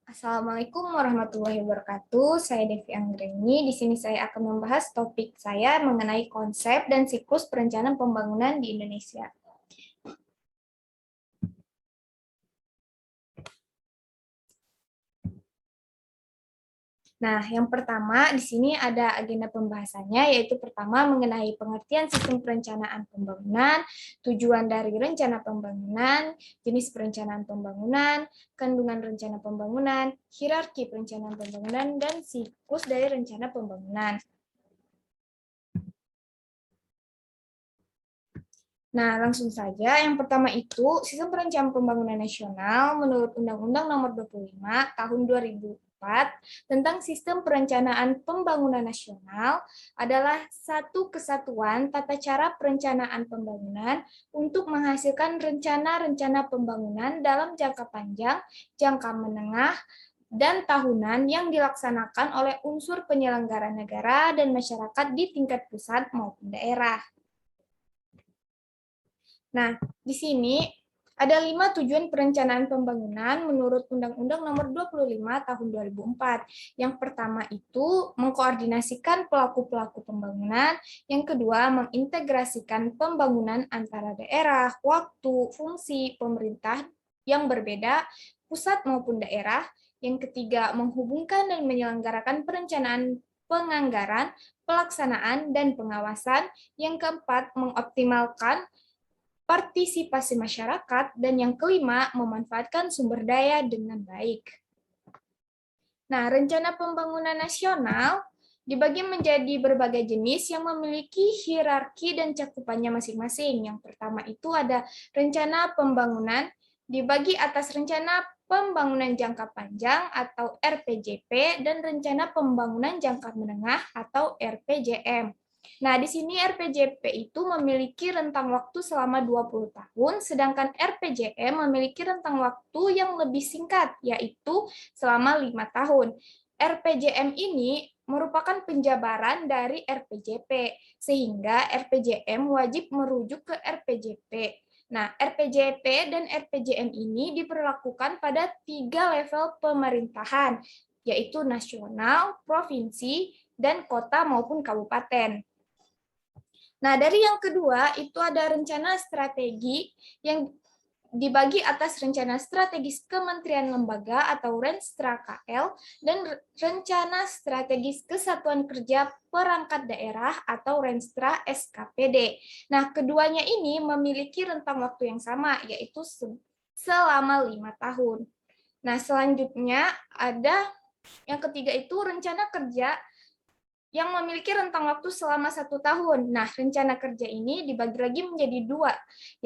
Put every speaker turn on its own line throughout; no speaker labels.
Assalamualaikum warahmatullahi wabarakatuh. Saya Devi Anggreni. Di sini saya akan membahas topik saya mengenai konsep dan siklus perencanaan pembangunan di Indonesia. Nah, yang pertama di sini ada agenda pembahasannya, yaitu pertama mengenai pengertian sistem perencanaan pembangunan, tujuan dari rencana pembangunan, jenis perencanaan pembangunan, kandungan rencana pembangunan, hierarki perencanaan pembangunan, dan siklus dari rencana pembangunan. Nah, langsung saja. Yang pertama itu, Sistem Perencanaan Pembangunan Nasional menurut Undang-Undang Nomor 25 Tahun 2004 tentang Sistem Perencanaan Pembangunan Nasional adalah satu kesatuan tata cara perencanaan pembangunan untuk menghasilkan rencana-rencana pembangunan dalam jangka panjang, jangka menengah, dan tahunan yang dilaksanakan oleh unsur penyelenggara negara dan masyarakat di tingkat pusat maupun daerah. Nah, di sini ada 5 tujuan perencanaan pembangunan menurut Undang-Undang Nomor 25 Tahun 2004. Yang pertama itu mengkoordinasikan pelaku-pelaku pembangunan, yang kedua mengintegrasikan pembangunan antara daerah, waktu, fungsi pemerintah yang berbeda, pusat maupun daerah, yang ketiga menghubungkan dan menyelenggarakan perencanaan penganggaran, pelaksanaan, dan pengawasan, yang keempat mengoptimalkan partisipasi masyarakat, dan yang kelima, memanfaatkan sumber daya dengan baik. Nah, rencana pembangunan nasional dibagi menjadi berbagai jenis yang memiliki hierarki dan cakupannya masing-masing. Yang pertama itu ada rencana pembangunan dibagi atas rencana pembangunan jangka panjang atau RPJP dan rencana pembangunan jangka menengah atau RPJM. Nah, di sini RPJP itu memiliki rentang waktu selama 20 tahun, sedangkan RPJM memiliki rentang waktu yang lebih singkat, yaitu selama 5 tahun. RPJM ini merupakan penjabaran dari RPJP, sehingga RPJM wajib merujuk ke RPJP. Nah, RPJP dan RPJM ini diberlakukan pada 3 level pemerintahan, yaitu nasional, provinsi, dan kota maupun kabupaten. Nah, dari yang kedua itu ada rencana strategi yang dibagi atas rencana strategis kementerian lembaga atau Renstra KL dan rencana strategis kesatuan kerja perangkat daerah atau Renstra SKPD. Nah, keduanya ini memiliki rentang waktu yang sama, yaitu selama 5 tahun. Nah, selanjutnya ada yang ketiga itu rencana kerja yang memiliki rentang waktu selama 1 tahun. Nah, rencana kerja ini dibagi lagi menjadi 2,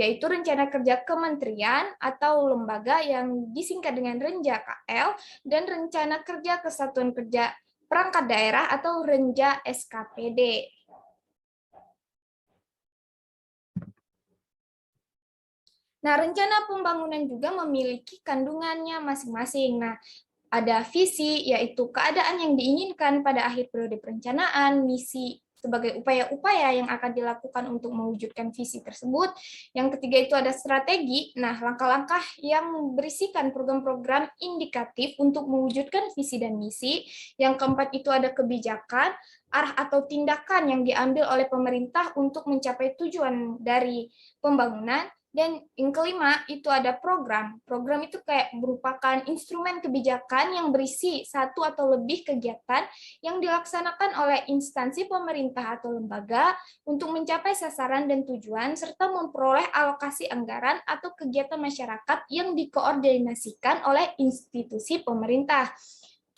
yaitu rencana kerja kementerian atau lembaga yang disingkat dengan Renja KL, dan rencana kerja kesatuan kerja perangkat daerah atau Renja SKPD. Nah, rencana pembangunan juga memiliki kandungannya masing-masing. Nah, ada visi, yaitu keadaan yang diinginkan pada akhir periode perencanaan, misi sebagai upaya-upaya yang akan dilakukan untuk mewujudkan visi tersebut. Yang ketiga itu ada strategi, nah langkah-langkah yang berisikan program-program indikatif untuk mewujudkan visi dan misi. Yang keempat itu ada kebijakan, arah atau tindakan yang diambil oleh pemerintah untuk mencapai tujuan dari pembangunan. Dan yang kelima itu ada program. Program itu kayak merupakan instrumen kebijakan yang berisi satu atau lebih kegiatan yang dilaksanakan oleh instansi pemerintah atau lembaga untuk mencapai sasaran dan tujuan serta memperoleh alokasi anggaran atau kegiatan masyarakat yang dikoordinasikan oleh institusi pemerintah.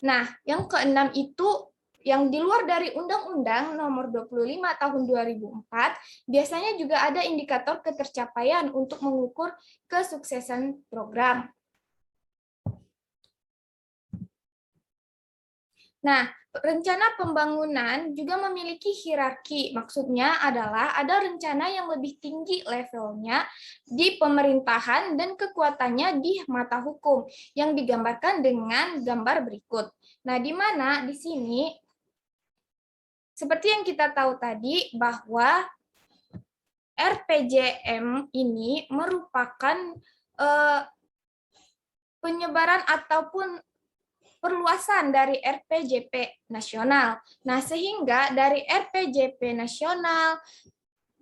Nah, yang keenam itu yang di luar dari Undang-Undang Nomor 25 Tahun 2004, biasanya juga ada indikator ketercapaian untuk mengukur kesuksesan program. Nah, rencana pembangunan juga memiliki hierarki. Maksudnya adalah ada rencana yang lebih tinggi levelnya di pemerintahan dan kekuatannya di mata hukum yang digambarkan dengan gambar berikut. Nah, di mana di sini seperti yang kita tahu tadi bahwa RPJM ini merupakan penyebaran ataupun perluasan dari RPJP nasional. Nah, sehingga dari RPJP nasional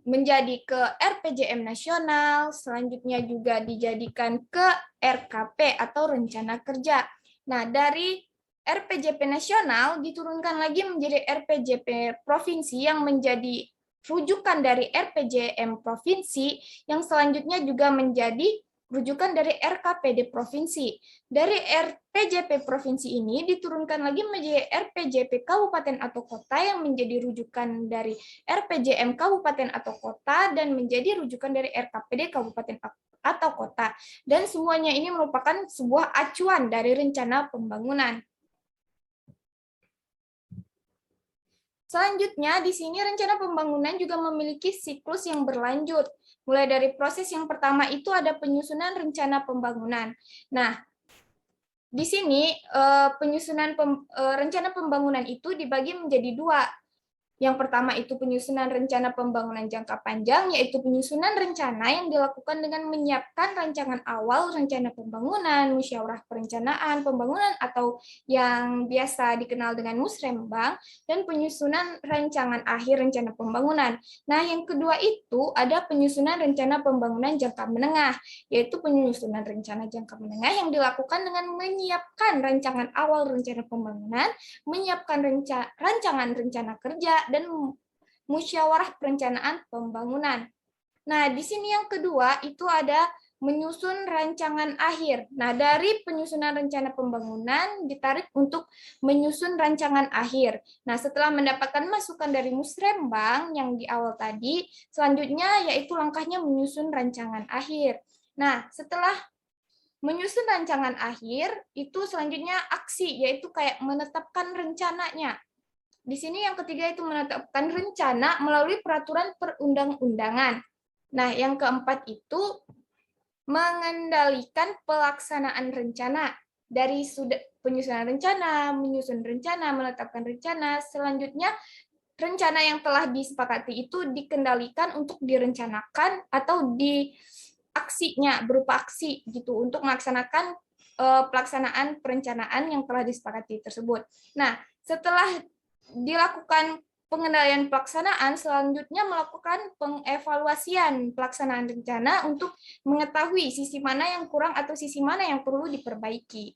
menjadi ke RPJM nasional, selanjutnya juga dijadikan ke RKP atau rencana kerja. Nah, dari RPJP nasional diturunkan lagi menjadi RPJP provinsi yang menjadi rujukan dari RPJM provinsi, yang selanjutnya juga menjadi rujukan dari RKPD provinsi. Dari RPJP provinsi ini diturunkan lagi menjadi RPJP kabupaten atau kota yang menjadi rujukan dari RPJM kabupaten atau kota dan menjadi rujukan dari RKPD kabupaten atau kota. Dan semuanya ini merupakan sebuah acuan dari rencana pembangunan. Selanjutnya, di sini rencana pembangunan juga memiliki siklus yang berlanjut. Mulai dari proses yang pertama itu ada penyusunan rencana pembangunan. Nah, di sini rencana pembangunan itu dibagi menjadi dua. Yang pertama itu penyusunan rencana pembangunan jangka panjang, yaitu penyusunan rencana yang dilakukan dengan menyiapkan rancangan awal rencana pembangunan, musyawarah perencanaan pembangunan atau yang biasa dikenal dengan musrembang, dan penyusunan rancangan akhir rencana pembangunan. Nah, yang kedua itu ada penyusunan rencana pembangunan jangka menengah, yaitu penyusunan rencana jangka menengah yang dilakukan dengan menyiapkan rancangan awal rencana pembangunan, menyiapkan rancangan rencana kerja, dan musyawarah perencanaan pembangunan. Nah, di sini yang kedua itu ada menyusun rancangan akhir. Nah, dari penyusunan rencana pembangunan ditarik untuk menyusun rancangan akhir. Nah, setelah mendapatkan masukan dari musrembang yang di awal tadi, selanjutnya yaitu langkahnya menyusun rancangan akhir. Nah, setelah menyusun rancangan akhir, itu selanjutnya aksi, yaitu kayak menetapkan rencananya. Di sini yang ketiga itu menetapkan rencana melalui peraturan perundang-undangan. Nah, yang keempat itu mengendalikan pelaksanaan rencana. Dari penyusunan rencana, menyusun rencana, menetapkan rencana, selanjutnya rencana yang telah disepakati itu dikendalikan untuk direncanakan atau di aksinya berupa aksi gitu untuk melaksanakan pelaksanaan perencanaan yang telah disepakati tersebut. Nah, setelah dilakukan pengendalian pelaksanaan, selanjutnya melakukan pengevaluasian pelaksanaan rencana untuk mengetahui sisi mana yang kurang atau sisi mana yang perlu diperbaiki.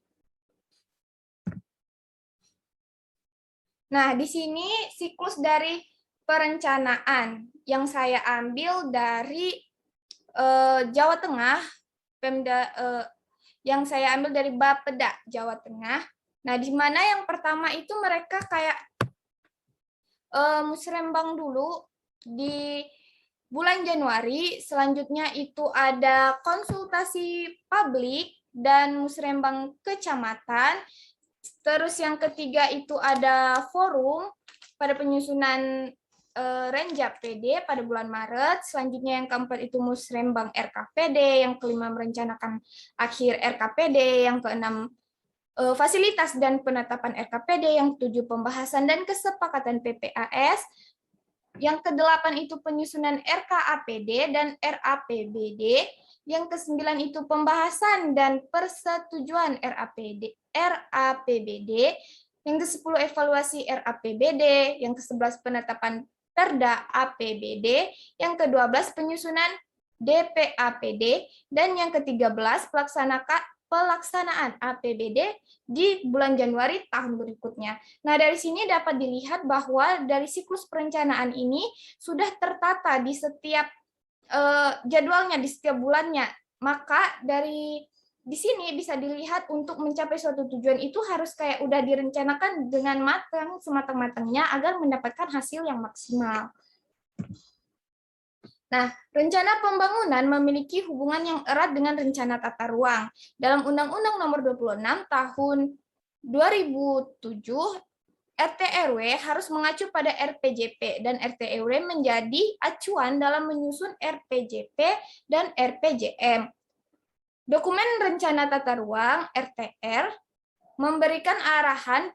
Nah, di sini siklus dari perencanaan yang saya ambil dari Jawa Tengah, yang saya ambil dari Bapeda Jawa Tengah. Nah, di mana yang pertama itu mereka kayak musrembang dulu di bulan Januari, selanjutnya itu ada konsultasi publik dan musrembang kecamatan. Terus yang ketiga itu ada forum pada penyusunan Renjap PD pada bulan Maret. Selanjutnya yang keempat itu musrembang RKPD, yang kelima merencanakan akhir RKPD, yang keenam fasilitas dan penetapan RKPD, yang ketujuh pembahasan dan kesepakatan PPAS, yang kedelapan itu penyusunan RKAPD dan RAPBD, yang kesembilan itu pembahasan dan persetujuan RAPBD, yang ke-10 evaluasi RAPBD, yang ke-11 penetapan Perda APBD, yang ke-12 penyusunan DPAPD, dan yang ke-13 pelaksanaan APBD di bulan Januari tahun berikutnya. Nah, dari sini dapat dilihat bahwa dari siklus perencanaan ini sudah tertata di setiap jadwalnya, di setiap bulannya. Maka di sini bisa dilihat untuk mencapai suatu tujuan itu harus kayak udah direncanakan dengan matang, sematang-matangnya agar mendapatkan hasil yang maksimal. Nah, rencana pembangunan memiliki hubungan yang erat dengan rencana tata ruang. Dalam Undang-Undang Nomor 26 Tahun 2007, RT/RW harus mengacu pada RPJP, dan RT/RW menjadi acuan dalam menyusun RPJP dan RPJM. Dokumen Rencana Tata Ruang (RTR) memberikan arahan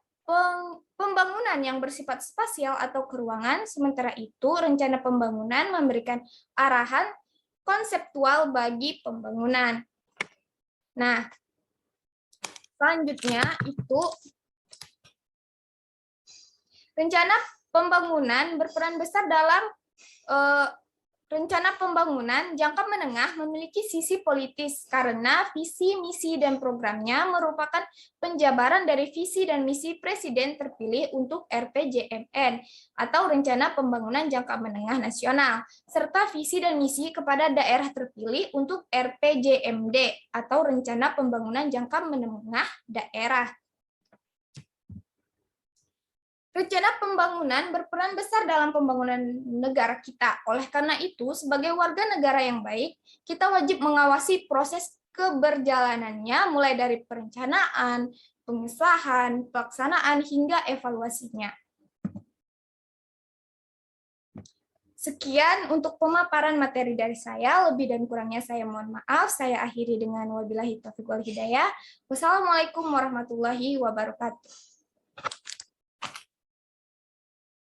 pembangunan yang bersifat spasial atau keruangan, sementara itu rencana pembangunan memberikan arahan konseptual bagi pembangunan. Nah, selanjutnya itu Rencana pembangunan berperan besar dalam rencana pembangunan jangka menengah memiliki sisi politis karena visi, misi, dan programnya merupakan penjabaran dari visi dan misi Presiden terpilih untuk RPJMN atau Rencana Pembangunan Jangka Menengah Nasional, serta visi dan misi kepada daerah terpilih untuk RPJMD atau Rencana Pembangunan Jangka Menengah Daerah. Rencana pembangunan berperan besar dalam pembangunan negara kita. Oleh karena itu, sebagai warga negara yang baik, kita wajib mengawasi proses keberjalanannya mulai dari perencanaan, pengesahan, pelaksanaan, hingga evaluasinya. Sekian untuk pemaparan materi dari saya. Lebih dan kurangnya saya mohon maaf. Saya akhiri dengan wabillahi taufiq wal hidayah. Wassalamualaikum warahmatullahi wabarakatuh.